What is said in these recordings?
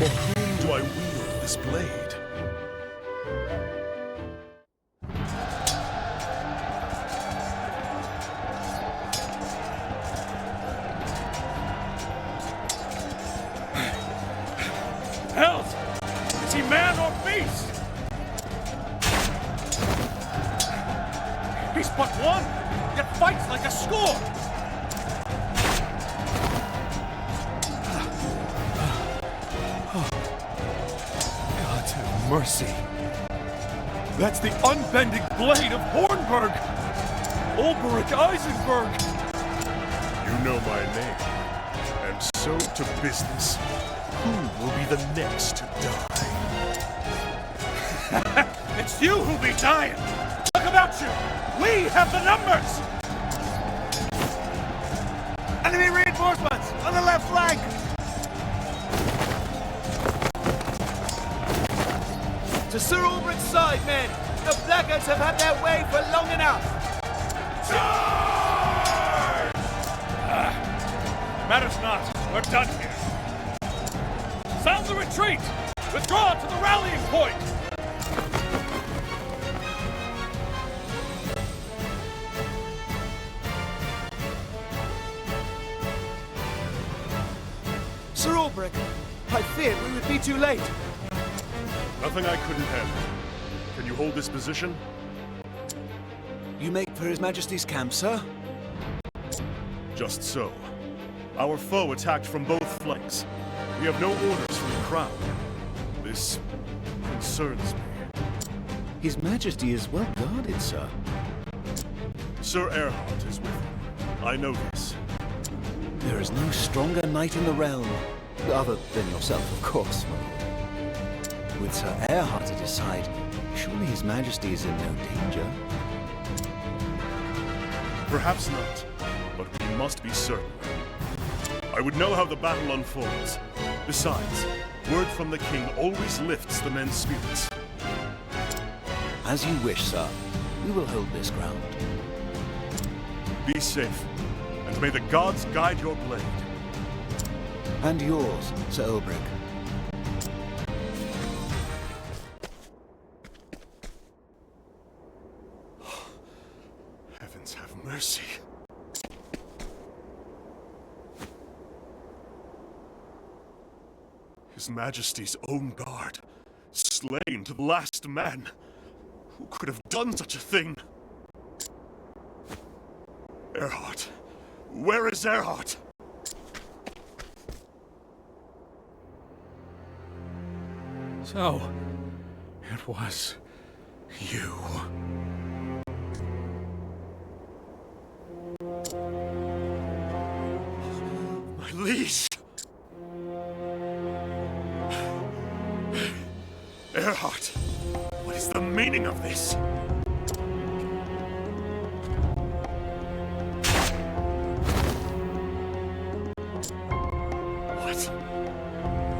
For whom do I wield this blade? Hells! Is he man or beast? He's but one, yet fights like a score! God have mercy. That's the unbending blade of Hornburg! Ulberich Eisenberg! You know my name. And so to business. Who will be the next to die? It's you who'll be dying! Look about you! We have the numbers! Enemy reinforcements on the left flank! To Sir Ulbricht's side, men! The Blackguards have had their way for long enough! Matters not. We're done here. Sound the retreat! Withdraw to the rallying point! Sir Ulbricht, I feared we would be too late. Nothing I couldn't handle. Can you hold this position? You make for His Majesty's camp, sir? Just so. Our foe attacked from both flanks. We have no orders from the crown. This concerns me. His Majesty is well guarded, sir. Sir Erhard is with him. I know this. There is no stronger knight in the realm. Other than yourself, of course, my lord. With Sir Erhard at his side, surely His Majesty is in no danger? Perhaps not, but we must be certain. I would know how the battle unfolds. Besides, word from the king always lifts the men's spirits. As you wish, sir. We will hold this ground. Be safe, and may the gods guide your blade. And yours, Sir Ulbricht. Heavens have mercy. His Majesty's own guard, slain to the last man. Who could have done such a thing? Erhard. Where is Erhard? So, it was you. My liege! Erhard, what is the meaning of this?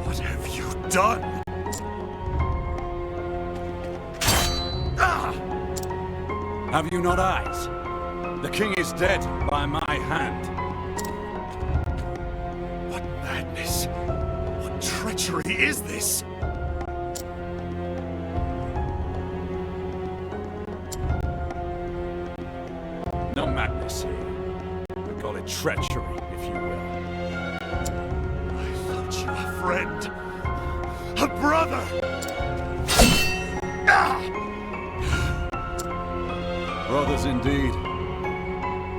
What have you done? Have you not eyes? The king is dead by my hand. What madness? What treachery is this? No madness here. We call it treachery, if you will. I thought you a friend. A brother! Brothers indeed.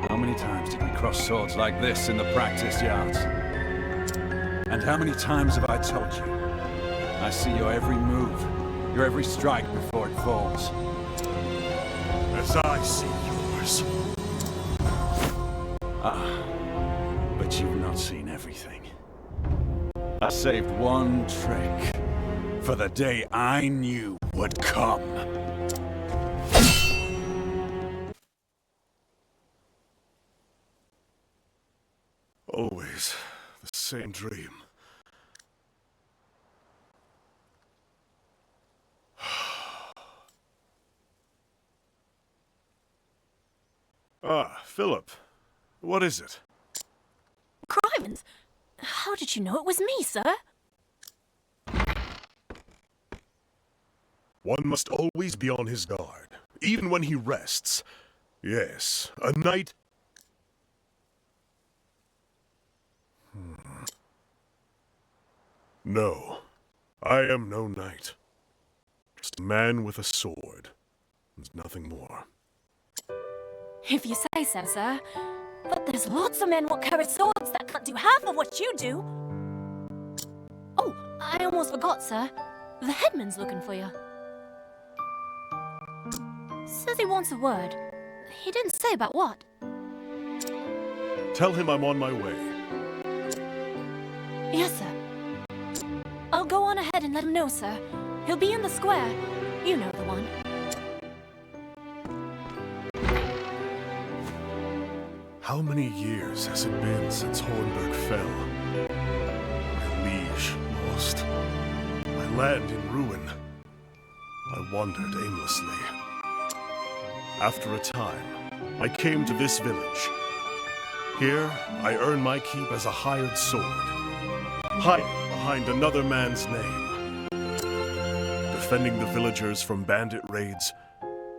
How many times did we cross swords like this in the practice yards? And how many times have I told you? I see your every move, your every strike before it falls. As I see yours. But you've not seen everything. I saved one trick for the day I knew would come. Always the same dream. Philip. What is it? Crimens? How did you know it was me, sir? One must always be on his guard, even when he rests. Yes, a knight... No, I am no knight. Just a man with a sword. There's nothing more. If you say so, sir. But there's lots of men what carry swords that can't do half of what you do. Oh, I almost forgot, sir. The headman's looking for you. Says he wants a word. He didn't say about what. Tell him I'm on my way. Yes, sir. I'll go on ahead and let him know, sir. He'll be in the square. You know the one. How many years has it been since Hornburg fell? My liege lost. My land in ruin. I wandered aimlessly. After a time, I came to this village. Here, I earn my keep as a hired sword, hiding behind another man's name, defending the villagers from bandit raids,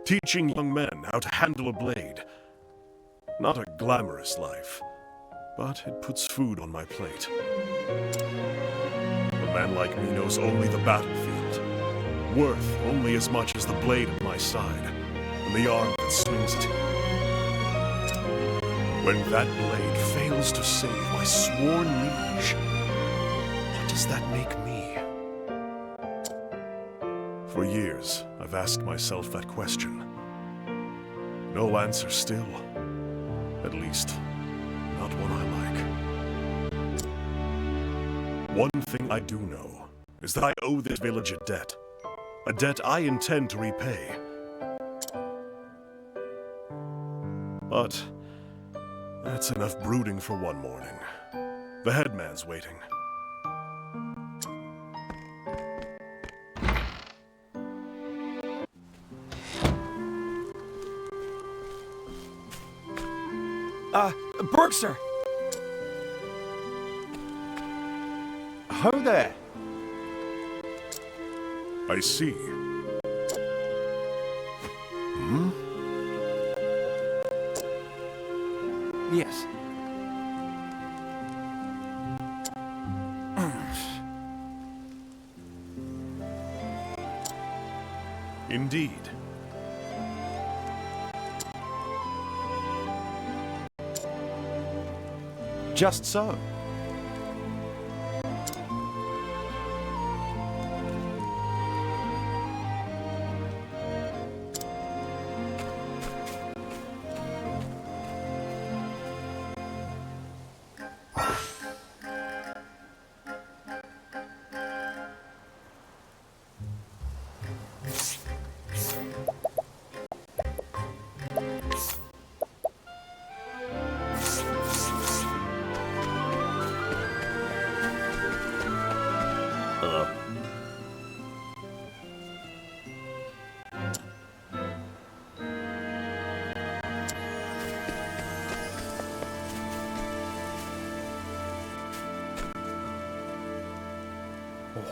teaching young men how to handle a blade. Not a glamorous life, but it puts food on my plate. A man like me knows only the battlefield, worth only as much as the blade at my side, and the arm that swings it. When that blade fails to save my sworn liege, what does that make me? For years, I've asked myself that question. No answer still. At least, not one I like. One thing I do know is that I owe this village a debt I intend to repay. But that's enough brooding for one morning. The headman's waiting. Burke, sir! Ho there! I see. Yes. Indeed. Just so.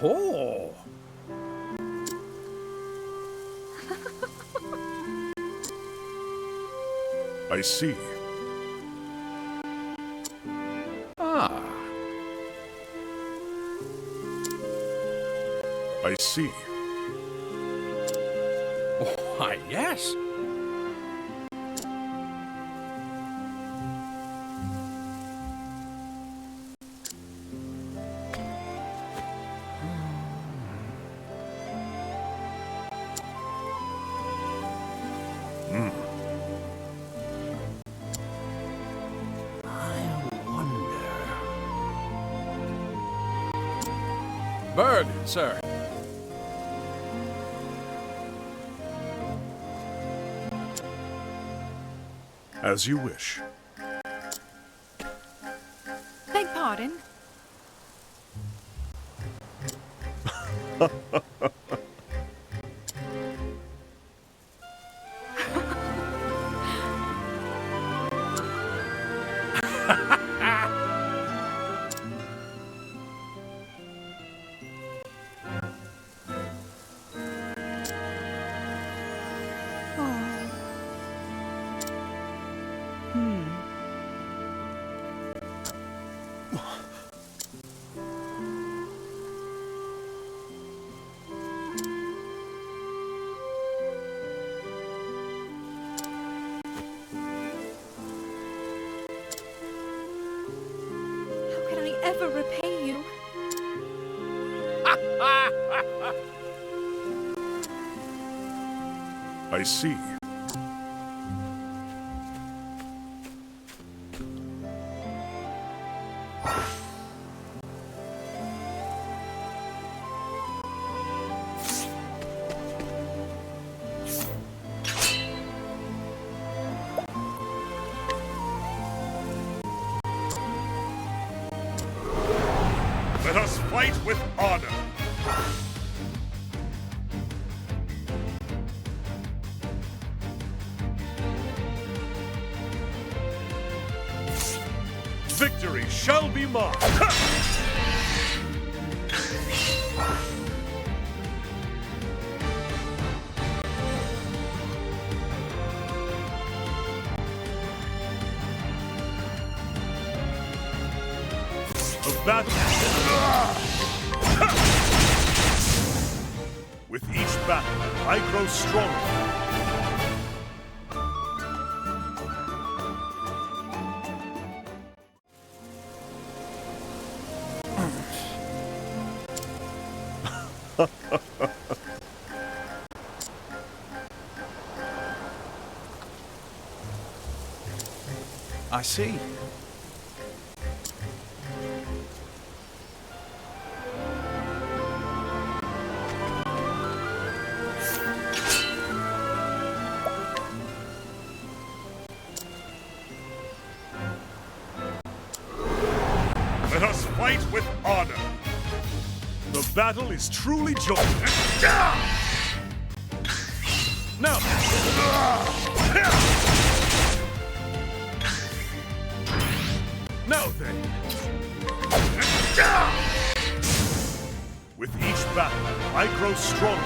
Oh! I see. Ah. I see. Oh, why, yes. Bird, sir. As you wish. Beg pardon? never repay you. I see. Let us fight with honor. Victory shall be mine. A battle. With each battle, I grow stronger. I see. Let us fight with honor. The battle is truly joyous. Now. Now then. With each battle, I grow stronger.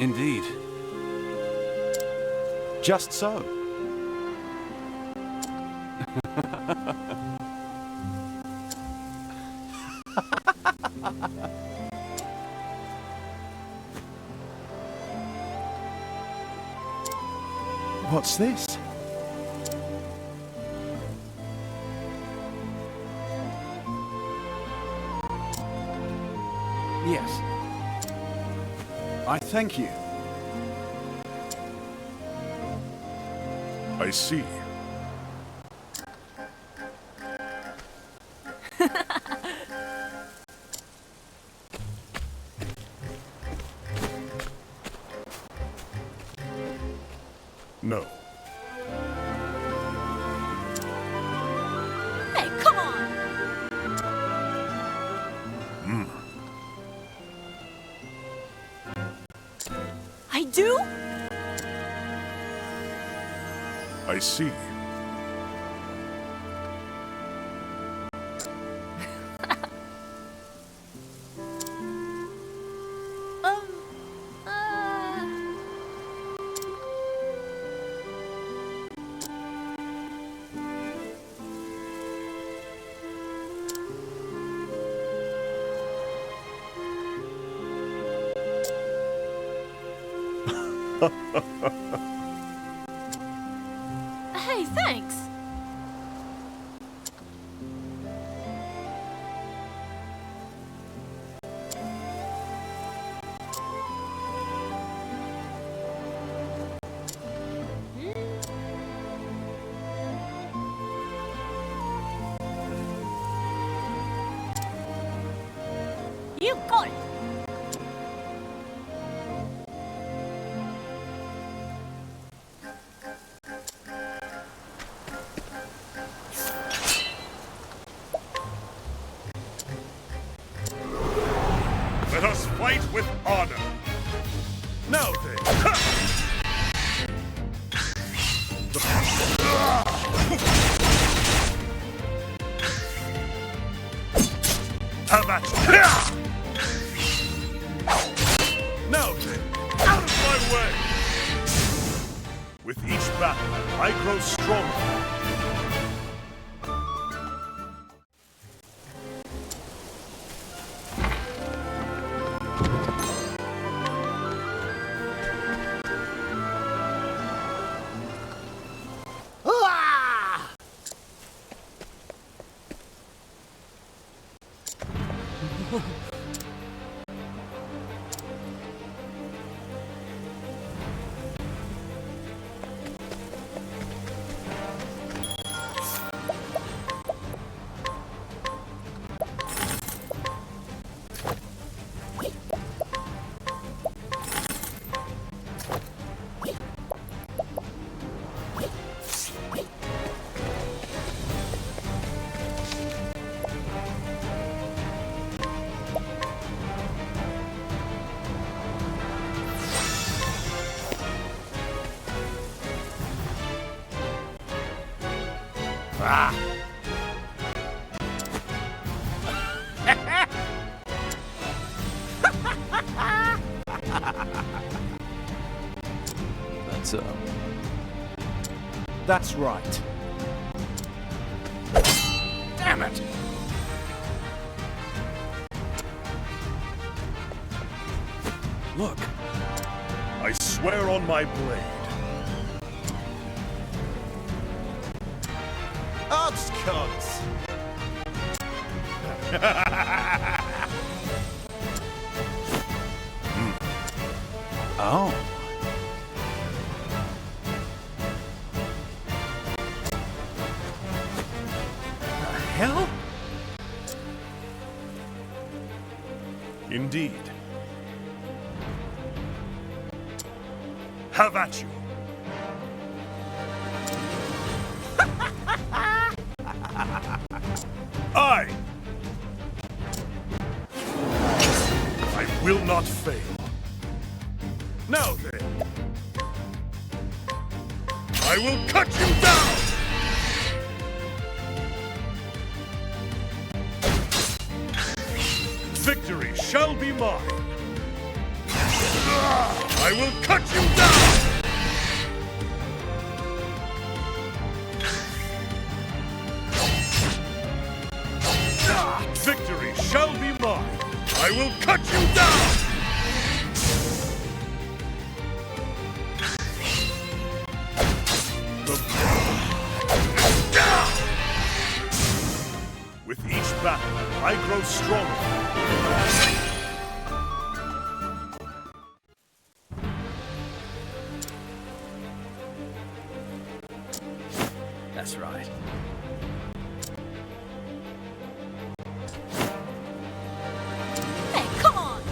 Indeed. Just so. What's this? Yes. I thank you. I see. No. Hey, come on! I do? I see. Uh... Hey, thanks. You got it. Let us fight with honor. Now then. Have at you! Now then, out of my way! With each battle, I grow stronger. That's right. Damn it! Look, I swear on my blade. Oddscots! Oh. Hell? Indeed. Have at you. I will not fail. Now then, I will cut you down! Victory shall be mine! I will cut you down! Victory shall be mine! I will cut you down! With each battle, I grow stronger. That's right. Hey, come on!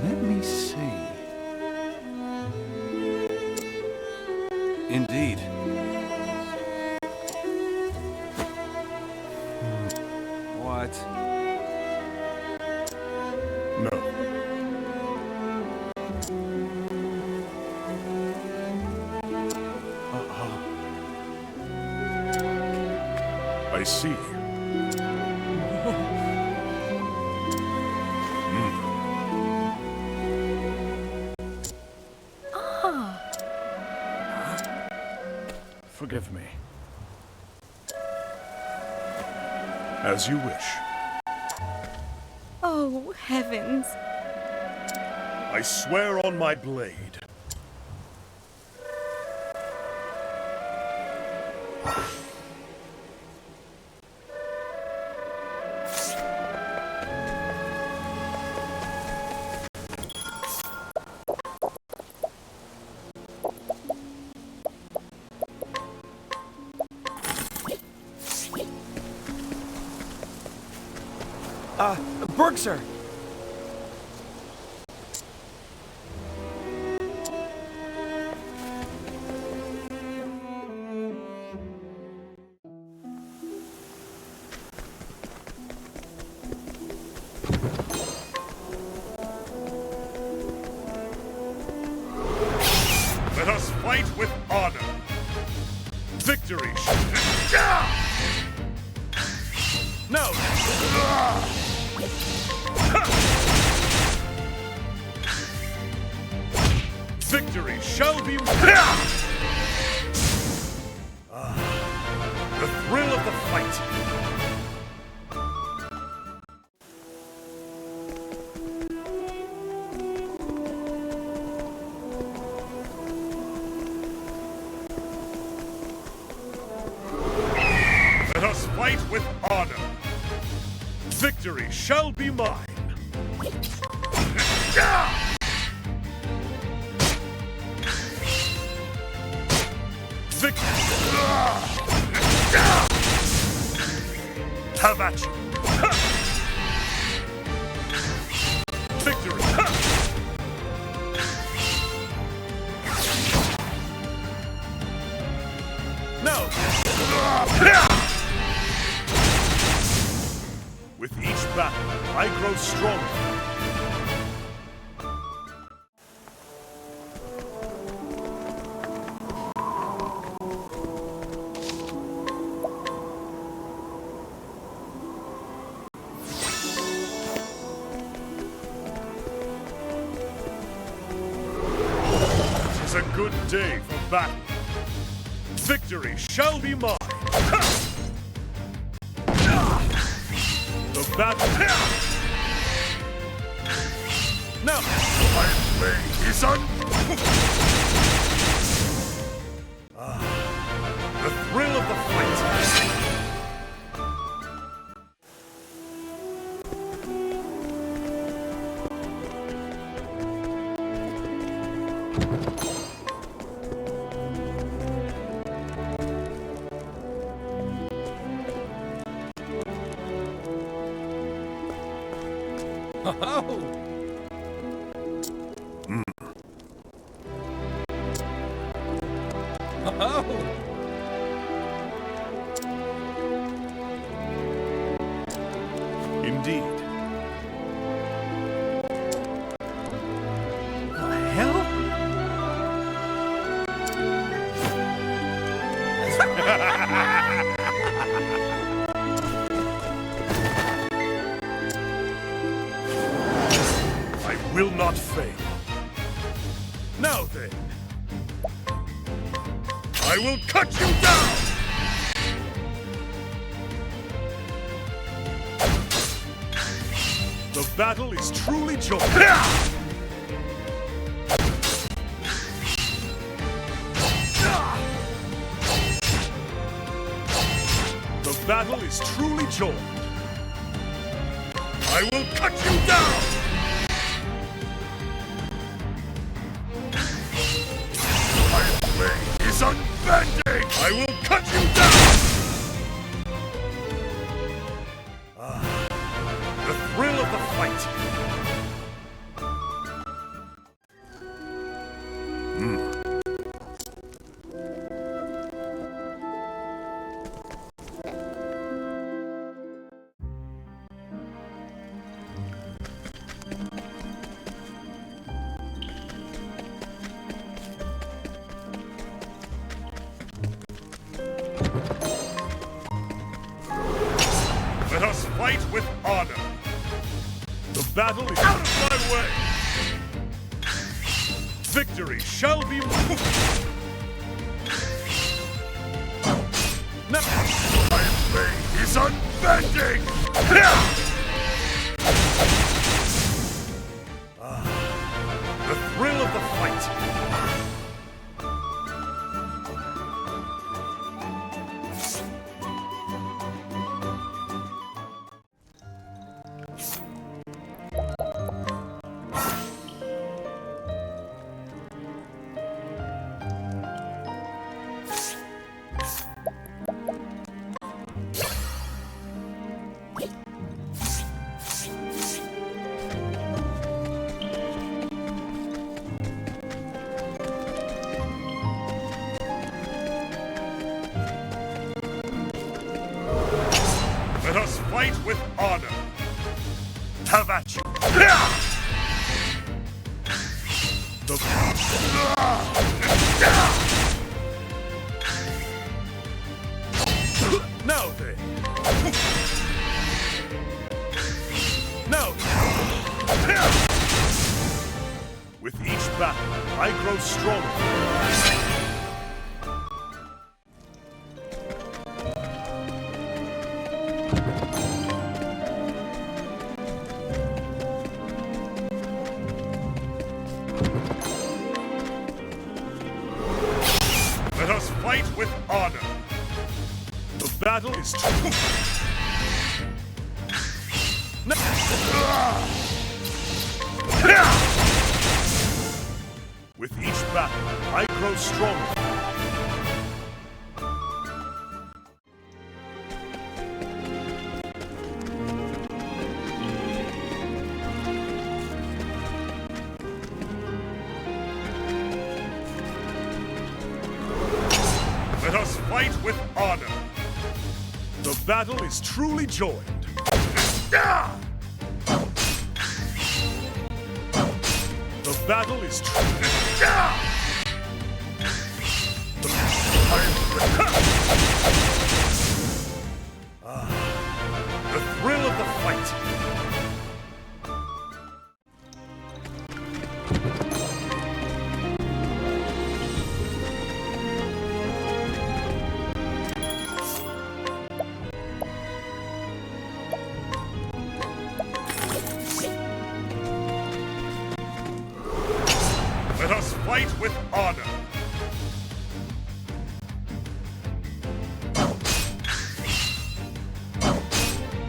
Let me see. Indeed. What? No. I see. Forgive me. As you wish. Oh, heavens. I swear on my blade. Berg, sir! fight with honor. Victory. No. Victory shall be. The thrill of the fight. Let us fight with honor. Victory shall be mine. Have at you. Victory. No. With each battle, I grow stronger. It's a good day for battle. Victory shall be mine. The battle. Now, my blade is on. The thrill of the fight. Indeed. The hell? I will not fail. Now then, I will cut you down! The battle is truly joyous. The battle is truly joined. I will cut you down! My blade is unbending! I will cut you down! The thrill of the fight. Let us fight with honor. The battle is out of my way. Victory shall be mine. Now, my blade is unbending. The thrill of the fight. Let us fight with honor. Have at you. The Now then! Now! With each battle, I grow stronger. Let us fight with honor. The battle is true. With each battle, I grow stronger. Let us fight with honor. The battle is truly joined. The battle is true. The thrill of the fight. Let us fight with honor.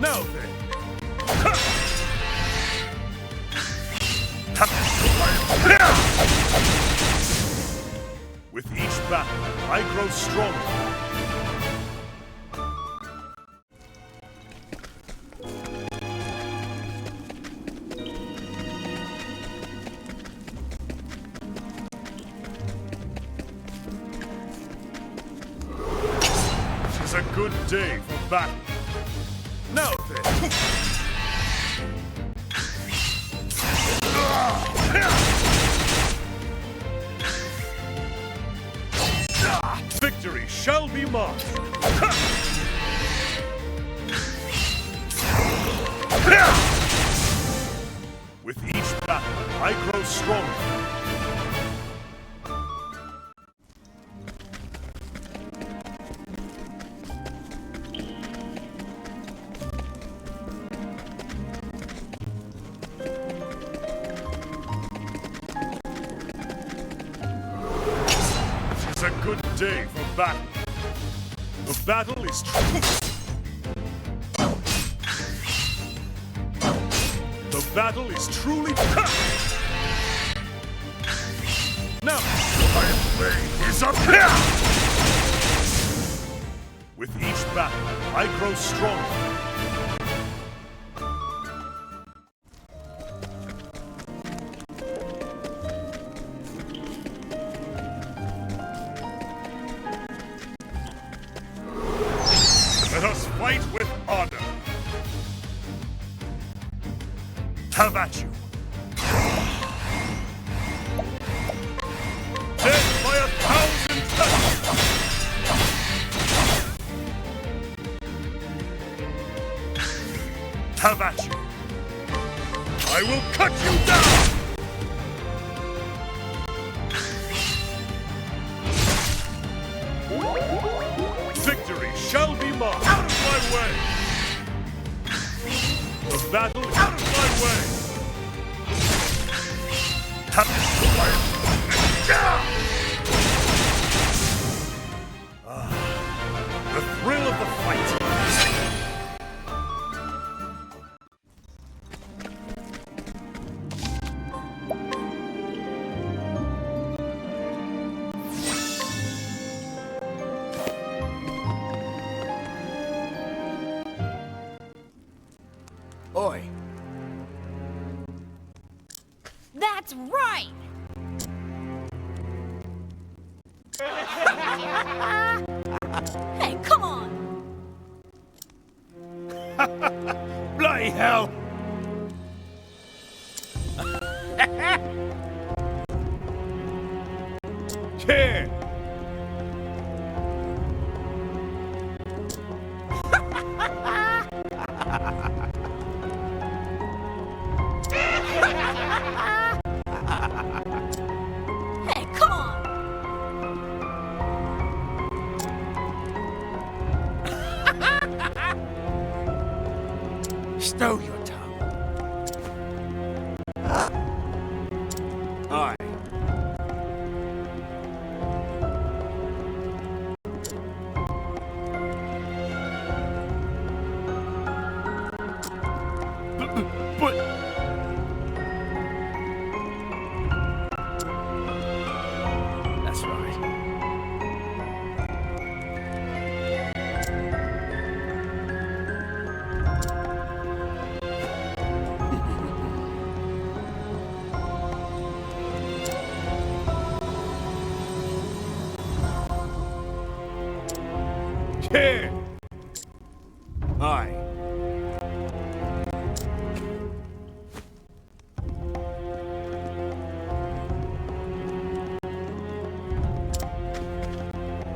Now then. With each battle, I grow stronger. It's a good day for battle. Now then. Victory shall be mine. With each battle, I grow stronger. It's a good day for battle. The battle is true. The battle is truly. Now, my blade is up here. With each battle, I grow stronger. Let us fight with honor. Have at you. Death by 1,000 cuts. Have at you. I will cut you down. Victory shall be mine. Out of my way! The battle is out of my way! The thrill of the fight! Oi! That's right! Hey, come on! Bloody hell! Kid! Stow your tongue. Aye. But That's right. here. Aye.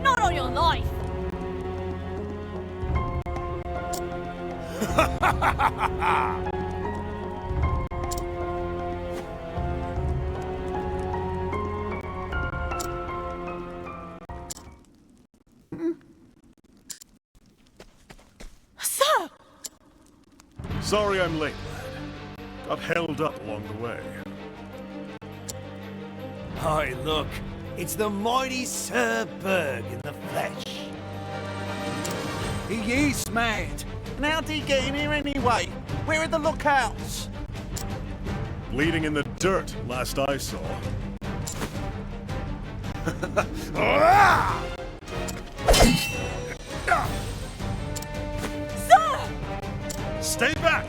Not on your life! Sir! Sorry I'm late, lad. Got held up along the way. Aye, look. It's the mighty Sir Berg in the flesh. He is mad. And how'd he get in here anyway? Where are the lookouts? Bleeding in the dirt, last I saw. Sir! Stay back!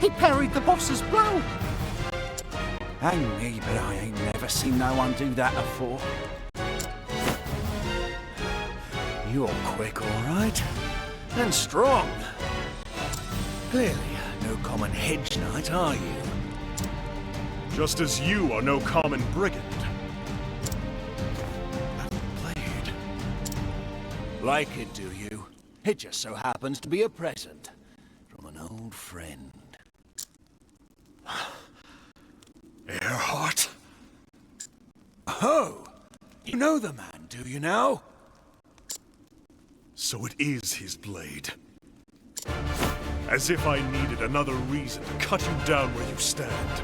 He parried the boss's blow. Hang me, but I ain't never seen no one do that before. You're quick, all right. And strong. Clearly, no common hedge knight, are you? Just as you are no common brigand. Blade. Like it, do you? It just so happens to be a present from an old friend. Earhart? Oh, you know the man, do you now? So it is his blade. As if I needed another reason to cut you down where you stand.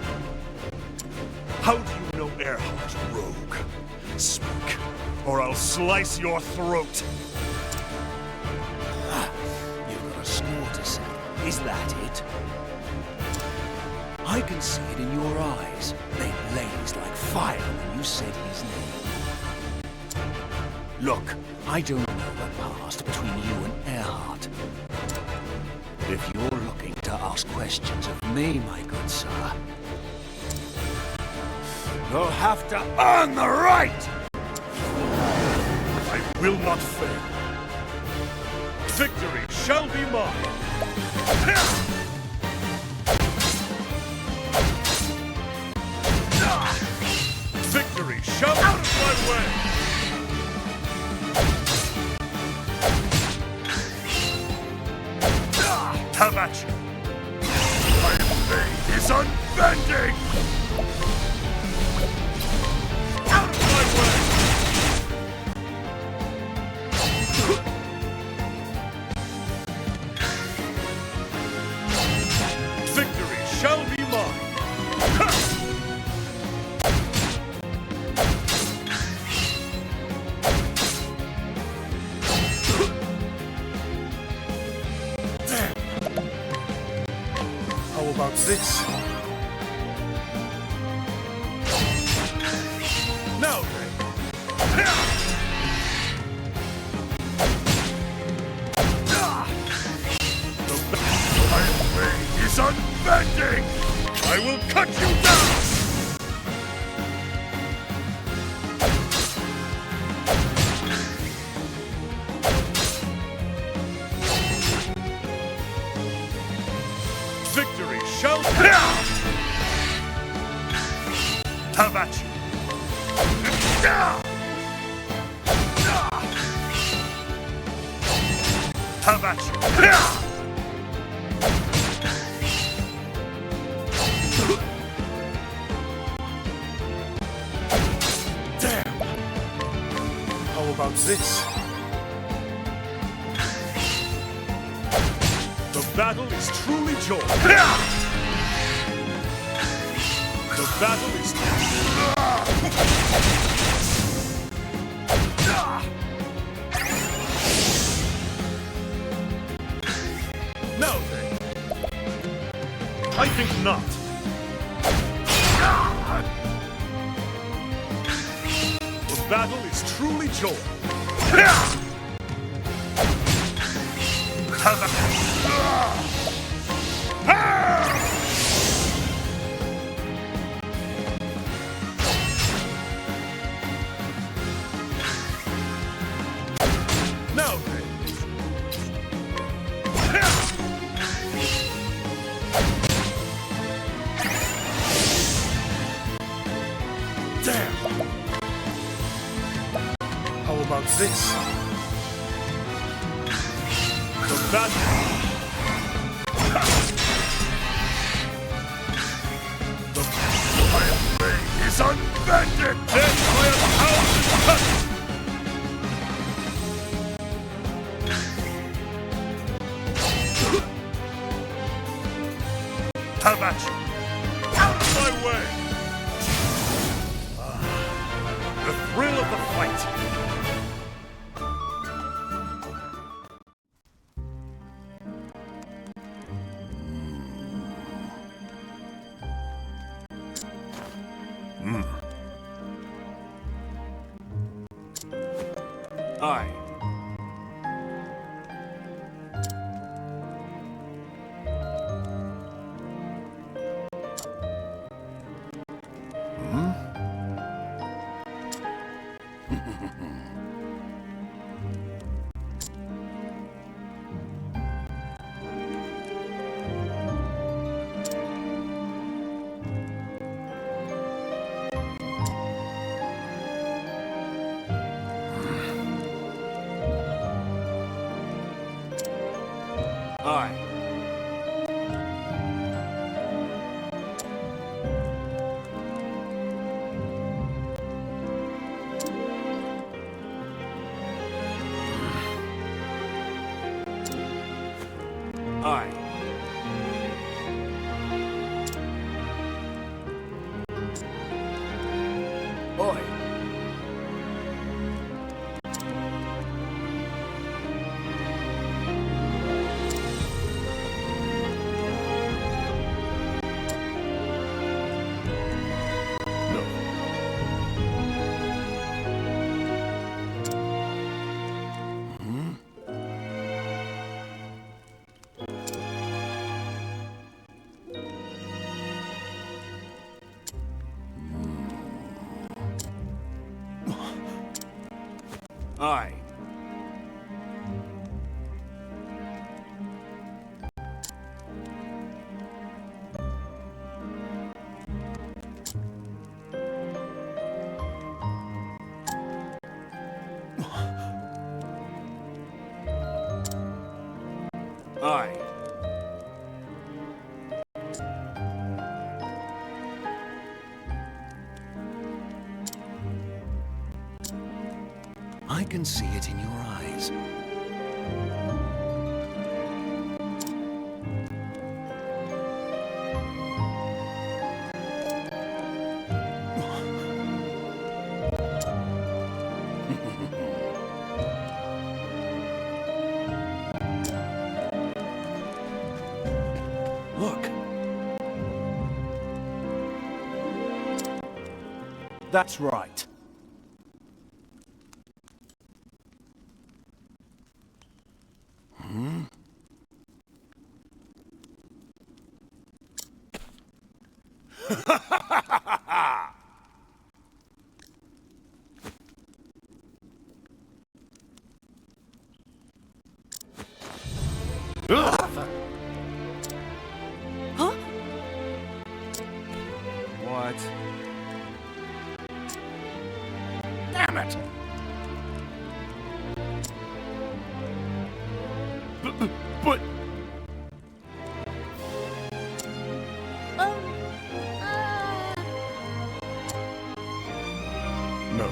How do you know Earhart, rogue? Speak, or I'll slice your throat. You've got a score to settle. Is that it? I can see it in your eyes. They blazed like fire when you said his name. Look, I don't know the past between you and Earhart. If you're looking to ask questions of me, my good sir, you'll have to earn the right! I will not fail. Victory shall be mine. Victory shall out of my way. Have at you. My blade is unbending. Out of my way. Victory shall be mine. How about this? Now then. The Iron Blade is unbending! I will cut you down! Victory shall have at you. Have at you. Damn. How about this? battle is truly joy. The battle is no. I think not. The battle is truly joy. No. Damn. How about this? The battle. The fire blade is unbended! Dead by 1,000 cuts! Have at you! Out of my way! The thrill of the fight! Aye. Aye. Aye. Oi. Aye. Aye. I can see it in your eyes. Look. That's right. Huh? What? Damn it! But no.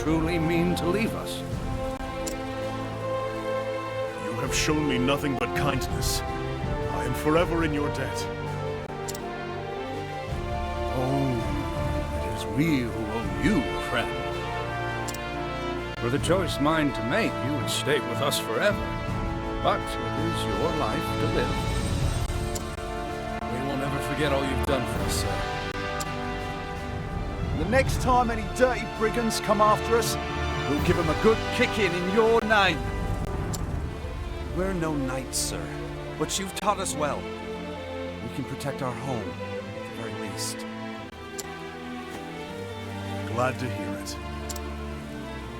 truly mean to leave us? You have shown me nothing but kindness. I am forever in your debt. Oh, it is we who owe you, friend. Were the choice mine to make, you would stay with us forever. But it is your life to live. We will never forget all you've done for us, sir. The next time any dirty brigands come after us, we'll give them a good kicking in your name. We're no knights, sir, but you've taught us well. We can protect our home, at the very least. Glad to hear it.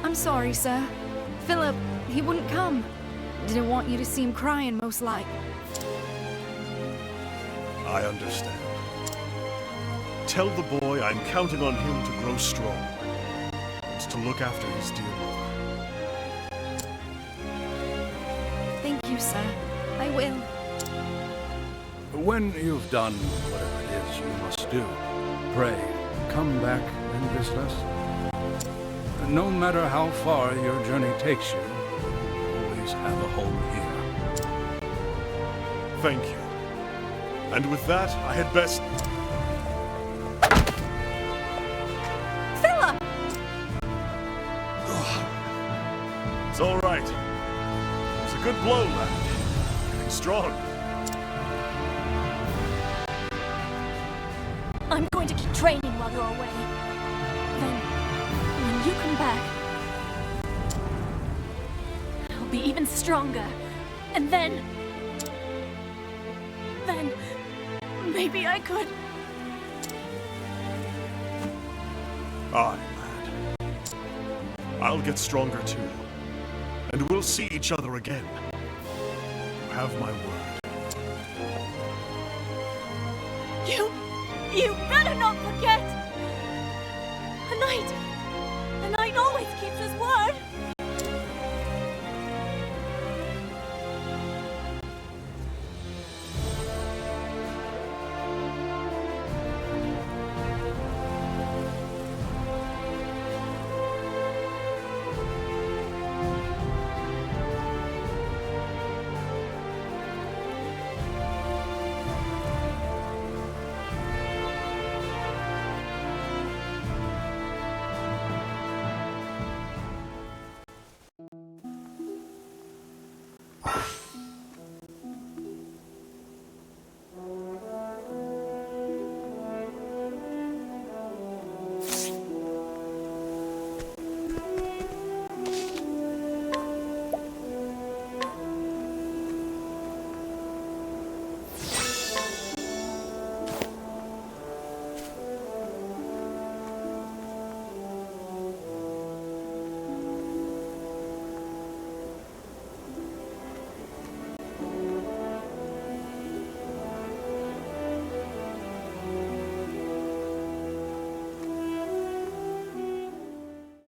I'm sorry, sir. Philip, he wouldn't come. Didn't want you to see him crying, most like. I understand. Tell the boy I'm counting on him to grow strong, and to look after his dear mother. Thank you, sir. I will. When you've done whatever it is you must do, pray, come back and visit us. No matter how far your journey takes you, you always have a home here. Thank you. And with that, I had best... Philip! It's all right. It was a good blow, lad. Getting strong. I'm going to keep training while you're away. Then, when you come back, I'll be even stronger. And then maybe I could... Aye, lad. I'll get stronger too. And we'll see each other again. You have my word. You better not forget! A knight always keeps his word!